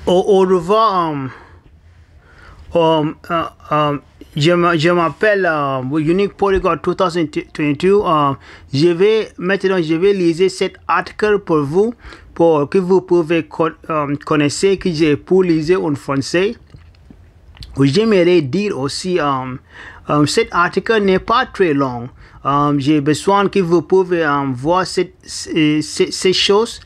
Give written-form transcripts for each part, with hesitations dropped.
Au revoir. Je m'appelle Unique Polyglot 2022. Je vais lire cet article pour vous, pour que vous pouvez connaître que j'ai pour lire en français. J'aimerais dire aussi, cet article n'est pas très long. J'ai besoin que vous pouvez voir ces choses.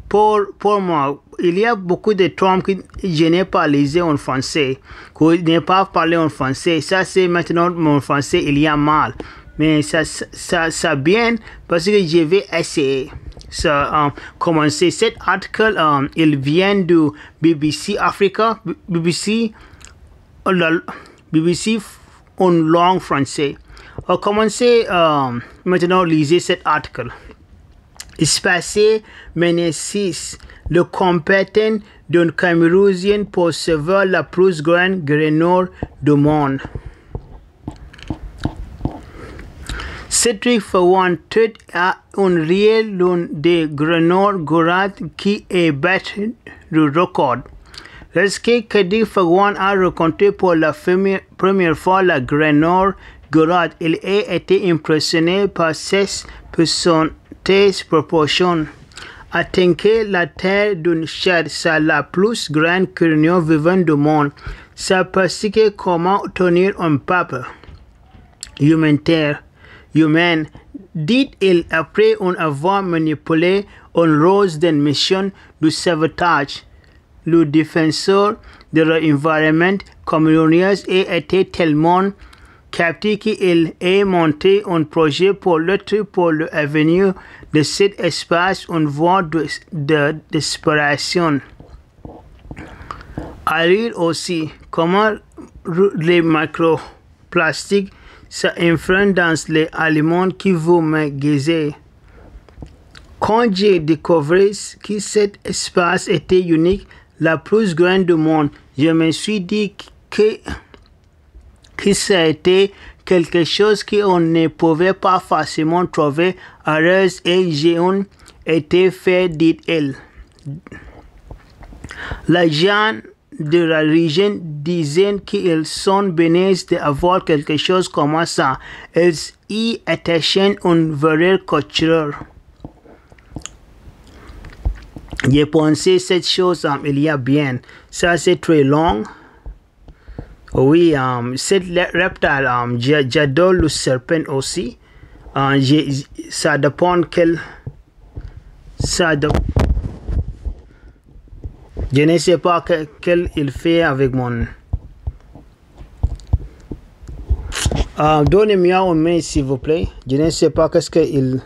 Pour moi, il y a beaucoup de termes que je n'ai pas lisé en français, que je n'ai pas parlé en français. Ça, c'est maintenant mon français, il y a mal. Mais ça bien parce que je vais essayer. Commencer cet article, il vient du BBC Africa, BBC en langue française. Commencez maintenant lisez cet article. Spacé Ménésis, le compétent d'un Camerounien pour sauver la plus grande grenouille du monde. Cédric Fawon tête à un réel l'une des grenouilles gourades qui est battu le record. Lorsque Cédric Fawon a rencontré pour la première fois la grenouille gourade, il a été impressionné par ses proportions. Atteindre la taille d'une chatte, c'est la plus grande grenouille vivante du monde. Ça parce que comment tenir un pape humaine, dit-il après en avoir manipulé une rose d'une mission de sauvetage. Le défenseur de l'environnement camerounais a été tellement capté qu'il a monté un projet pour lutter pour l'avenir de cet espace en voie de disparition. À lire aussi comment les microplastiques s'infiltrent dans les aliments que vous mangez. Quand j'ai découvert que cet espace était unique, la plus grande du monde, je me suis dit que ça a été quelque chose qu'on ne pouvait pas facilement trouver ailleurs et j'ai été fait, dit-elle. Les gens de la région disaient qu'ils sont bénis d'avoir quelque chose comme ça. Ils y attachaient une valeur culturelle. J'ai pensé cette chose il y a bien. Ça c'est très long. Oui, cette reptile, j'adore le serpent aussi. Ça dépend quel. Je ne sais pas quel il fait avec mon. Donnez-moi un mail s'il vous plaît. Je ne sais pas qu'est-ce qu'il.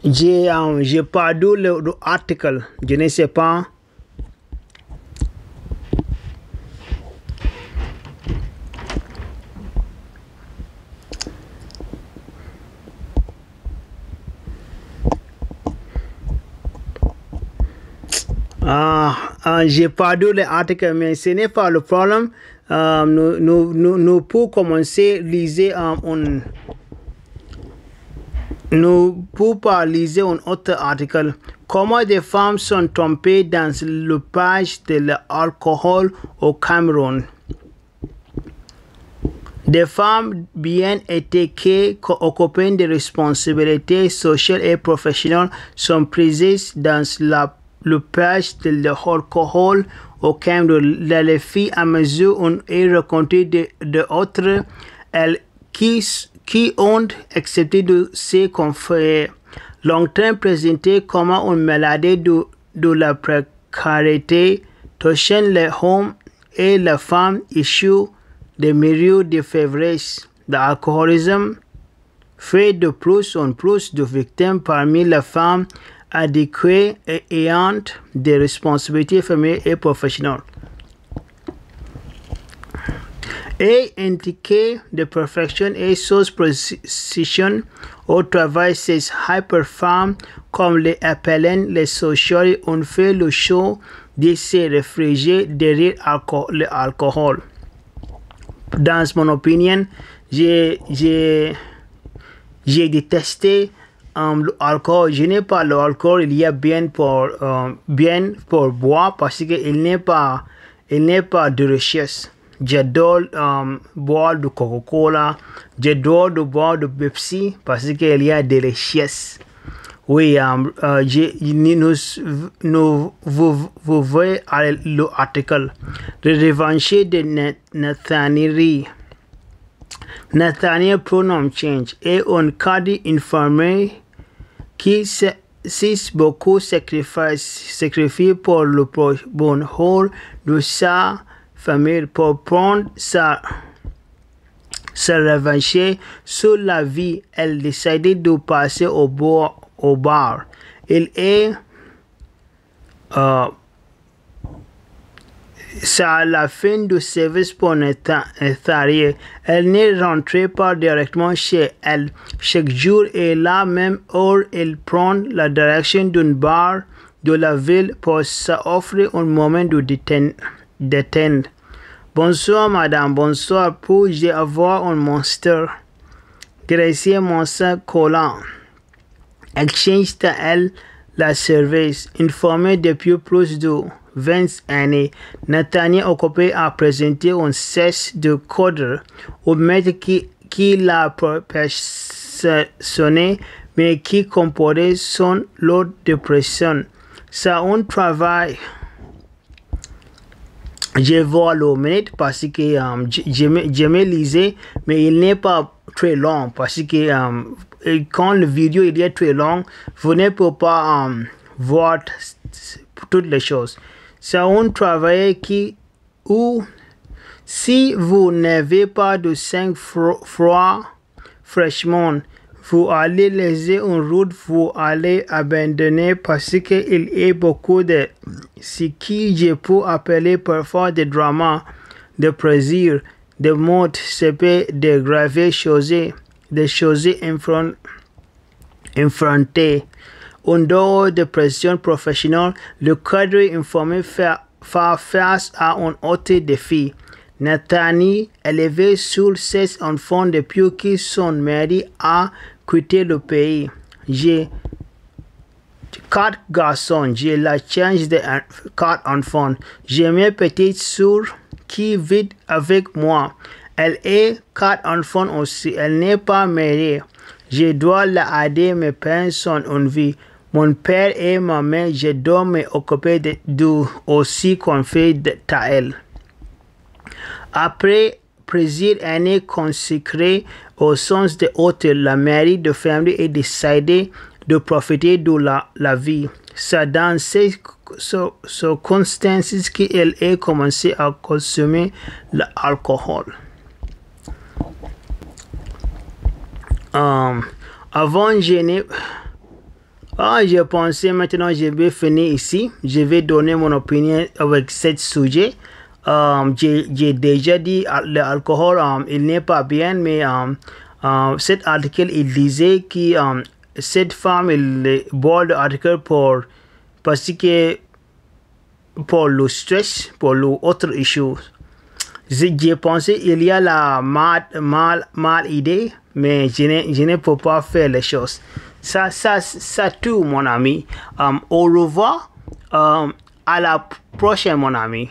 J'ai perdu l'article, je ne sais pas. J'ai perdu l'article, mais ce n'est pas le problème. Nous pouvons commencer à lire Nous pouvons lire un autre article. Comment des femmes sont trompées dans le page de l'alcool au Cameroun. Des femmes bien éduquées occupant des responsabilités sociales et professionnelles sont prises dans le page de l'alcool au Cameroun. Les filles à mesure on est rencontré d'autres qui ont accepté de se confier. Longtemps présenté comme une maladie de la précarité touchant les hommes et les femmes issues des milieux défavorisés. L'alcoolisme fait de plus en plus de victimes parmi les femmes adéquates et ayant des responsabilités familiales et professionnelles. Et indiquer de perfection et sous précision au travail, ces hyper-femmes, comme les appellent les sociaux, ont fait le choix de se réfugier derrière l'alcool. Dans mon opinion, j'ai détesté l'alcool. Je n'ai pas l'alcool, il y a bien pour boire parce qu'il n'est pas de richesse. J'adore boire du Coca-Cola, j'adore boire du Pepsi parce qu'il y a de richesse. Oui, vous voyez l'article. Le revanchier de Nathaniel pronom change et un cadre informé qui s'est beaucoup sacrifié pour le bonheur de sa famille pour prendre sa revanche sur la vie. Elle décide de passer au bar. Il est à la fin du service pour Nathaniel. Elle ne rentre pas directement chez elle. Chaque jour et la même heure, elle prend la direction d'un bar de la ville pour s'offrir un moment de détente. Bonsoir madame, bonsoir, puis-je avoir un monster? Gracie Monster collant. Exchange-t-elle la service? Informé depuis plus de 20 années, Nathaniel occupé à présenter un cesse de codeur au maître qui l'a perfectionné, mais qui comportait son lot de pression. C'est un travail. Je vois le minute parce que j'aime lire, mais il n'est pas très long parce que quand la vidéo est très longue, vous ne pouvez pas voir toutes les choses. C'est un travail où si vous n'avez pas de sang froid fraîchement, vous allez laisser une route, vous allez abandonner parce qu'il y a beaucoup de ce que je peux appeler parfois des dramas, de plaisir, de mode, c'est pas de graves choses, des choses enfrontées. En dehors de pression professionnelle, le cadre informé fait face à un autre défi. Nathaniel, élevé sur 16 enfants depuis que son mari a quitté le pays. J'ai 4 garçons, j'ai la chance de 4 enfants. J'ai mes petites sœurs qui vivent avec moi. Elle a 4 enfants aussi, elle n'est pas mariée. Je dois l'aider, mes parents sont en vie. Mon père et ma mère, je dois m'occuper de aussi qu'on fait de elle. Après plusieurs années consacrées au sens de hôtel, la mairie de famille est décidée de profiter de la vie. C'est dans ces circonstances qu'elle a commencé à consommer l'alcool. Avant, je pensais maintenant je vais finir ici. Je vais donner mon opinion avec ce sujet. J'ai déjà dit l'alcool il n'est pas bien, mais cet article il disait que cette femme il boit l'article parce que pour le stress, pour l'autre issue. J'ai pensé il y a la mal idée, mais je ne peux pas faire les choses. Ça tout mon ami. Au revoir. À la prochaine mon ami.